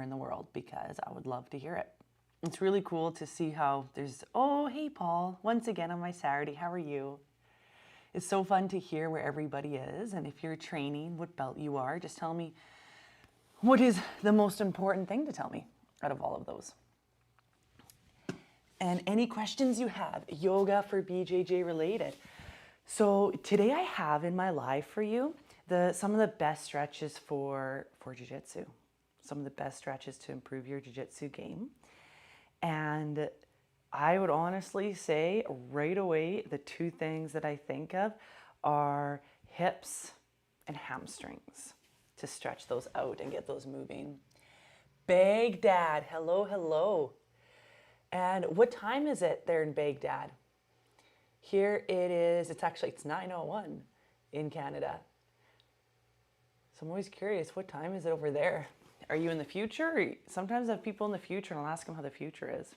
in the world because I would love to hear it. It's really cool to see how there's, oh, hey, Paul, once again on my Saturday, how are you? It's so fun to hear where everybody is. And if you're training, what belt you are, just tell me what is the most important thing to tell me out of all of those. And any questions you have, yoga for BJJ related. So today I have in my live for you some of the best stretches for jiu-jitsu. Some of the best stretches to improve your jiu-jitsu game. And I would honestly say right away, the two things that I think of are hips and hamstrings to stretch those out and get those moving. Baghdad, hello, hello. And what time is it there in Baghdad? Here it is, it's 9:01 in Canada. So I'm always curious, what time is it over there? Are you in the future? Sometimes I have people in the future and I'll ask them how the future is.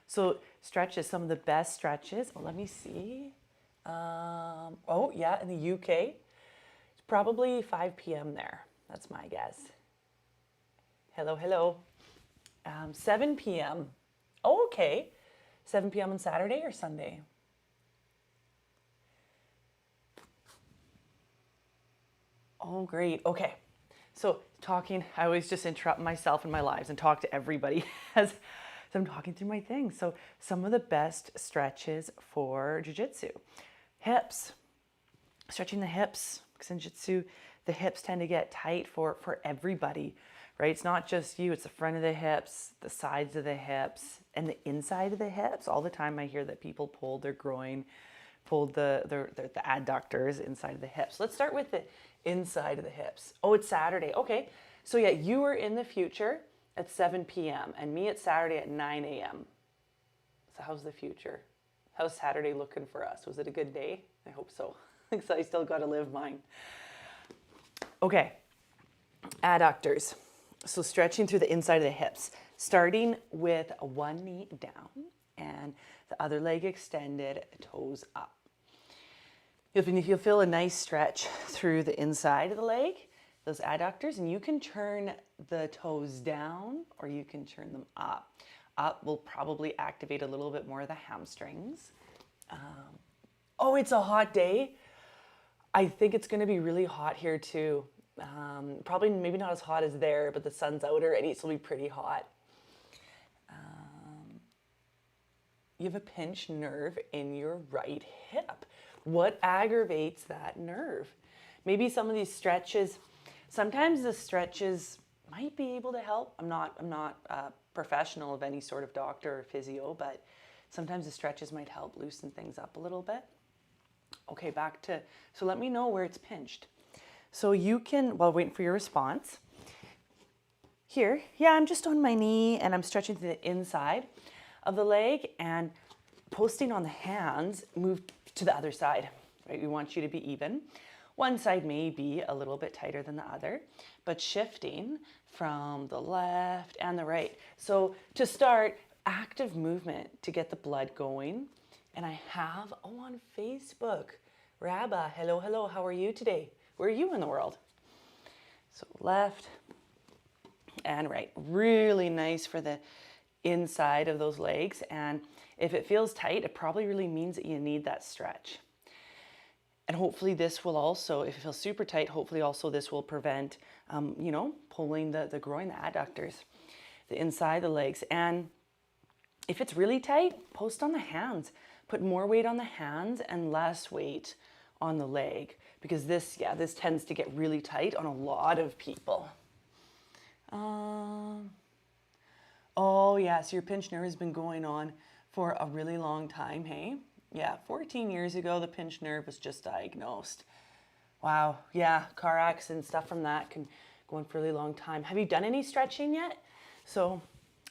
So stretches, some of the best stretches. Oh, let me see. Oh yeah, in the UK, it's probably 5 p.m. there. That's my guess. Hello, hello. 7 p.m. Oh, okay. 7 p.m. on Saturday or Sunday? Oh, great. Okay. So talking, I always just interrupt myself in my lives and talk to everybody as I'm talking through my things. So some of the best stretches for jiu-jitsu. Hips. Stretching the hips. Because in jiu-jitsu, the hips tend to get tight for everybody, right? It's not just you. It's the front of the hips, the sides of the hips, and the inside of the hips. All the time I hear that people pulled their groin, pulled the adductors inside of the hips. Let's start with the inside of the hips. Oh, it's Saturday. Okay. So yeah, you are in the future at 7 p.m. and me at Saturday at 9 a.m. So how's the future? How's Saturday looking for us? Was it a good day? I hope so. Because I still got to live mine. Okay. Adductors. So stretching through the inside of the hips, starting with one knee down and the other leg extended, toes up. You'll feel a nice stretch through the inside of the leg, those adductors, and you can turn the toes down or you can turn them up. Up will probably activate a little bit more of the hamstrings. Oh, it's a hot day. I think it's going to be really hot here too. Probably maybe not as hot as there, but the sun's out already, so it'll be pretty hot. You have a pinched nerve in your right hip. What aggravates that nerve? Maybe some of these stretches, sometimes the stretches might be able to help. I'm not a professional of any sort of doctor or physio, but sometimes the stretches might help loosen things up a little bit. Okay, so let me know where it's pinched. So you can, while waiting for your response, here, yeah, I'm just on my knee and I'm stretching to the inside of the leg and posting on the hands, move to the other side, right? We want you to be even. One side may be a little bit tighter than the other, but shifting from the left and the right. So to start, active movement to get the blood going. And I have, on Facebook, Rabba, hello, hello, how are you today? Where are you in the world? So left and right, really nice for the inside of those legs. And if it feels tight, it probably really means that you need that stretch. And hopefully this will also, if it feels super tight, hopefully also this will prevent, pulling the groin, the adductors, the inside of the legs. And if it's really tight, post on the hands. Put more weight on the hands and less weight on the leg. Because this tends to get really tight on a lot of people. Oh yeah, so your pinched nerve has been going on for a really long time, hey? Yeah, 14 years ago, the pinched nerve was just diagnosed. Wow, yeah, car accident, stuff from that can go on for a really long time. Have you done any stretching yet? So,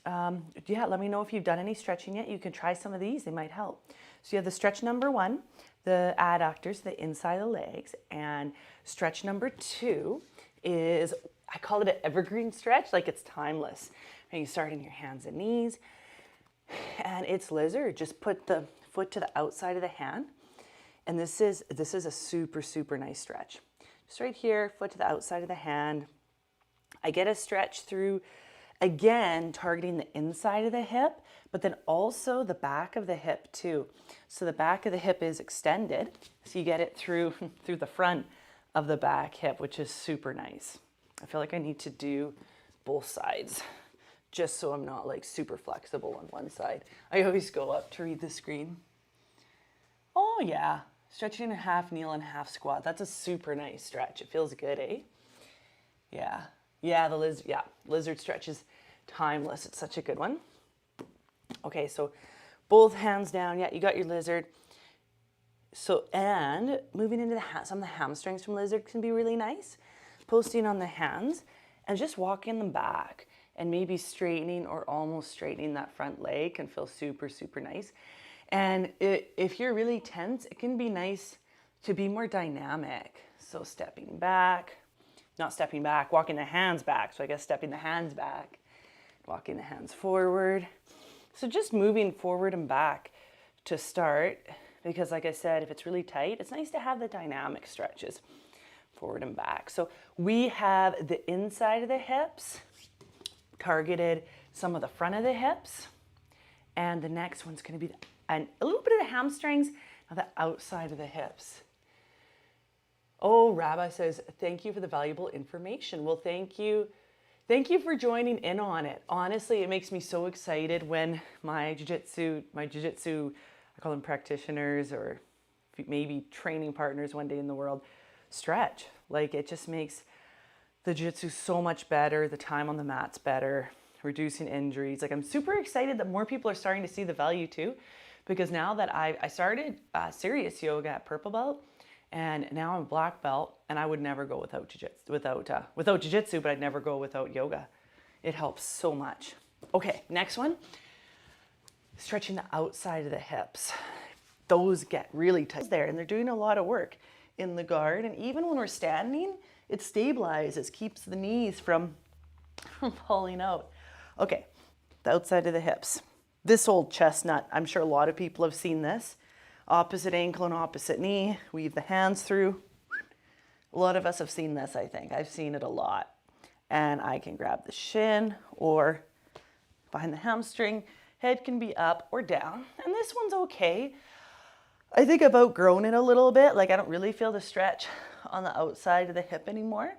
yeah, let me know if you've done any stretching yet. You can try some of these, they might help. So you have the stretch number 1, the adductors, the inside of the legs, and stretch number 2 is, I call it an evergreen stretch, like it's timeless. And you start in your hands and knees, and it's lizard. Just put the foot to the outside of the hand, and this is a super, super nice stretch. Just right here, foot to the outside of the hand, I get a stretch through, again, targeting the inside of the hip, but then also the back of the hip too. So the back of the hip is extended, so you get it through the front of the back hip, which is super nice. I feel like I need to do both sides just so I'm not like super flexible on one side. I always go up to read the screen. Oh yeah, stretching a half kneel and half squat. That's a super nice stretch. It feels good, eh? Yeah. Yeah, lizard stretch is timeless. It's such a good one. Okay, so both hands down. Yeah, you got your lizard. So, and moving into some of the hamstrings from lizard can be really nice. Posting on the hands and just walking them back and maybe straightening or almost straightening that front leg can feel super, super nice. And if you're really tense, it can be nice to be more dynamic. So stepping back, not stepping back, walking the hands back. So I guess stepping the hands back, walking the hands forward. So just moving forward and back to start, because like I said, if it's really tight, it's nice to have the dynamic stretches forward and back. So we have the inside of the hips targeted, some of the front of the hips, and the next one's going to be a little bit of the hamstrings and the outside of the hips. Oh, Rabbi says, thank you for the valuable information. Well, thank you. Thank you for joining in on it. Honestly, it makes me so excited when my jiu-jitsu, I call them practitioners or maybe training partners one day in the world, stretch. Like it just makes the jiu-jitsu so much better. The time on the mat's better, reducing injuries. Like I'm super excited that more people are starting to see the value too, because now that I started serious yoga at purple belt, and now I'm black belt, and I would never go without jiu-jitsu, but I'd never go without yoga. It helps so much. Okay, next one. Stretching the outside of the hips. Those get really tight there, and they're doing a lot of work in the guard. And even when we're standing, it stabilizes, keeps the knees from falling out. Okay, the outside of the hips. This old chestnut, I'm sure a lot of people have seen this. Opposite ankle and opposite knee, weave the hands through. A lot of us have seen this, I think. I've seen it a lot. And I can grab the shin or behind the hamstring. Head can be up or down. And this one's okay. I think I've outgrown it a little bit. Like I don't really feel the stretch on the outside of the hip anymore.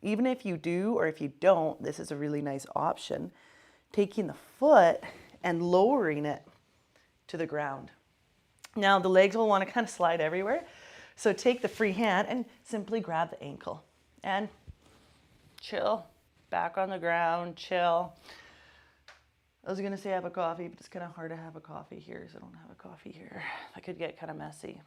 Even if you do or if you don't, this is a really nice option. Taking the foot and lowering it to the ground. Now the legs will want to kind of slide everywhere. So take the free hand and simply grab the ankle and chill. Back on the ground, chill. I was going to say have a coffee, but it's kind of hard to have a coffee here, so I don't have a coffee here. That could get kind of messy.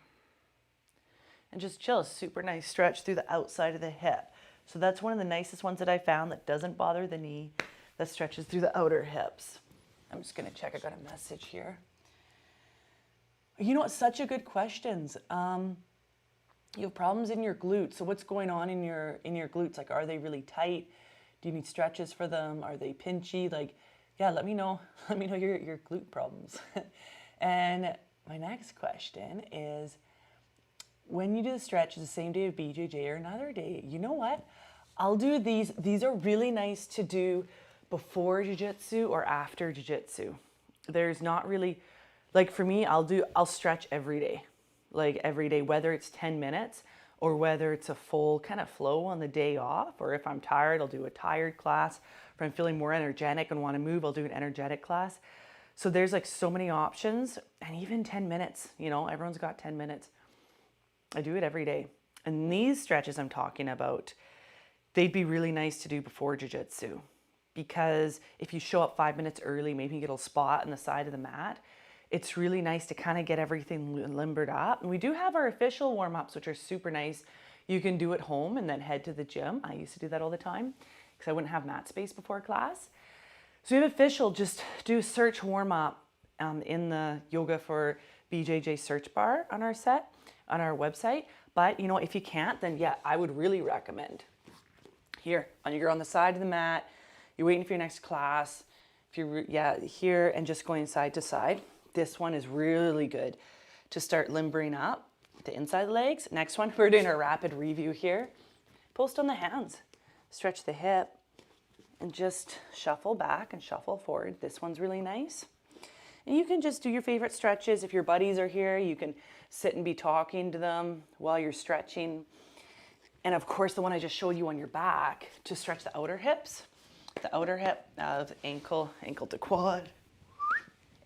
And just chill, super nice stretch through the outside of the hip. So that's one of the nicest ones that I found that doesn't bother the knee, that stretches through the outer hips. I'm just going to check, I got a message here. You know, it's such a good questions. You have problems in your glutes. So what's going on in your glutes? Like, are they really tight? Do you need stretches for them? Are they pinchy? Like, yeah, let me know. Let me know your glute problems. And my next question is, when you do the stretch, the same day of BJJ or another day, you know what? I'll do these. These are really nice to do before jiu-jitsu or after jiu-jitsu. There's not really, like for me, I'll stretch every day. Like every day, whether it's 10 minutes or whether it's a full kind of flow on the day off, or if I'm tired, I'll do a tired class. If I'm feeling more energetic and want to move, I'll do an energetic class. So there's like so many options, and even 10 minutes, you know, everyone's got 10 minutes. I do it every day. And these stretches I'm talking about, they'd be really nice to do before jiu-jitsu, because if you show up 5 minutes early, maybe you get a spot on the side of the mat, it's really nice to kind of get everything limbered up. And we do have our official warm-ups, which are super nice. You can do at home and then head to the gym. I used to do that all the time because I wouldn't have mat space before class. So we have official, just do search warm-up in the Yoga for BJJ search bar on our website. But you know, if you can't, then yeah, I would really recommend here, you're on the side of the mat, you're waiting for your next class. If you're here and just going side to side, this one is really good to start limbering up the inside of the legs. Next one, we're doing a rapid review here. Post on the hands, stretch the hip, and just shuffle back and shuffle forward. This one's really nice. And you can just do your favorite stretches. If your buddies are here, you can sit and be talking to them while you're stretching. And of course, the one I just showed you on your back to stretch the outer hips. The outer hip of ankle to quad.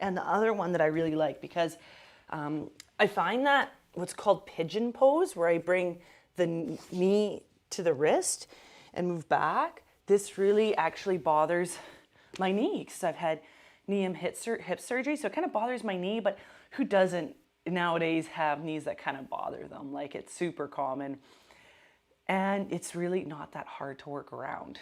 And the other one that I really like, because I find that what's called pigeon pose, where I bring the knee to the wrist and move back, this really actually bothers my knee because I've had knee and hip surgery, so it kind of bothers my knee, but who doesn't nowadays have knees that kind of bother them? Like, it's super common, and it's really not that hard to work around.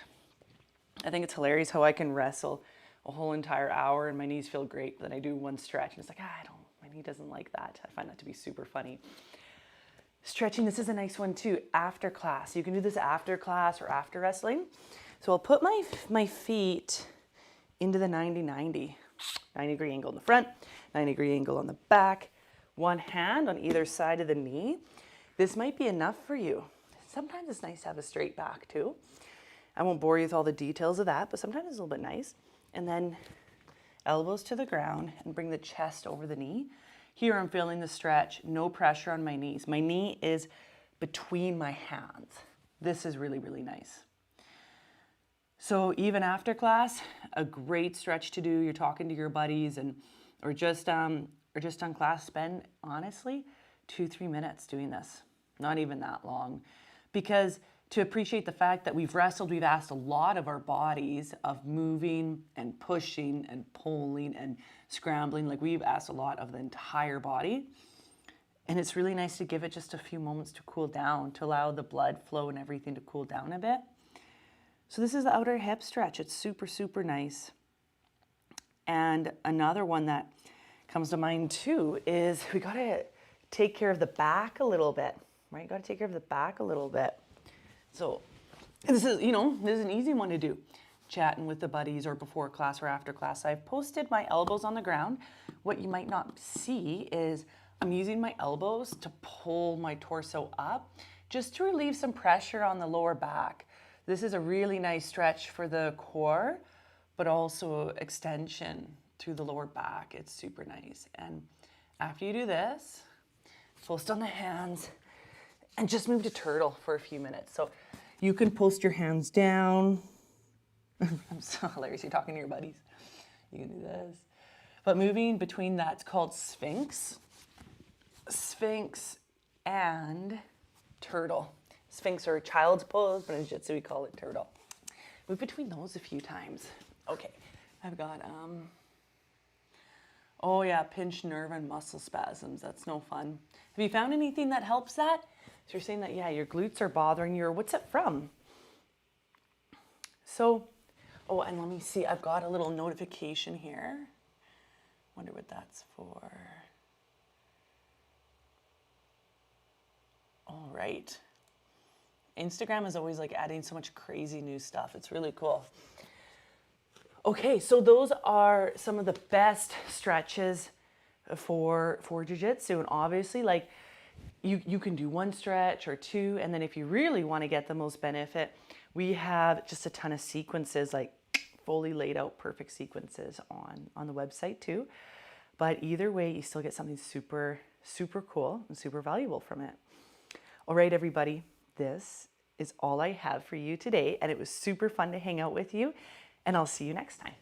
I think it's hilarious how I can wrestle a whole entire hour and my knees feel great, but then I do one stretch and it's like, my knee doesn't like that. I find that to be super funny. Stretching, this is a nice one too, after class. You can do this after class or after wrestling. So I'll put my feet into the 90-90 degree angle in the front, 90-degree angle on the back, one hand on either side of the knee. This might be enough for you. Sometimes it's nice to have a straight back too. I won't bore you with all the details of that, but sometimes it's a little bit nice. And then elbows to the ground and bring the chest over the knee. Here I'm feeling the stretch, no pressure on my knees. My knee is between my hands. This is really, really nice. So even after class, a great stretch to do. You're talking to your buddies or just on class, spend honestly 2-3 minutes doing this. Not even that long. Because to appreciate the fact that we've wrestled, we've asked a lot of our bodies of moving and pushing and pulling and scrambling. Like, we've asked a lot of the entire body. And it's really nice to give it just a few moments to cool down, to allow the blood flow and everything to cool down a bit. So this is the outer hip stretch. It's super, super nice. And another one that comes to mind too is we got to take care of the back a little bit, right? Got to take care of the back a little bit. So this is an easy one to do, chatting with the buddies or before class or after class. I've posted my elbows on the ground. What you might not see is I'm using my elbows to pull my torso up just to relieve some pressure on the lower back. This is a really nice stretch for the core, but also extension through the lower back. It's super nice. And after you do this, post on the hands and just move to turtle for a few minutes. So you can post your hands down. I'm so hilarious. You're talking to your buddies. You can do this. But moving between that's called sphinx. Sphinx and turtle. Sphinx or child's pose, but in jiu-jitsu we call it turtle. Move between those a few times. Okay, I've got, oh yeah, pinched nerve and muscle spasms. That's no fun. Have you found anything that helps that? So you're saying that, yeah, your glutes are bothering you, or what's it from? So, oh, and let me see, I've got a little notification here. Wonder what that's for. All right. Instagram is always like adding so much crazy new stuff. It's really cool. Okay, so those are some of the best stretches for jiu-jitsu. And obviously, like, you can do one stretch or two, and then if you really want to get the most benefit, we have just a ton of sequences, like fully laid out perfect sequences on the website too. But either way, you still get something super, super cool and super valuable from it. All right, everybody, this is all I have for you today, and it was super fun to hang out with you, and I'll see you next time.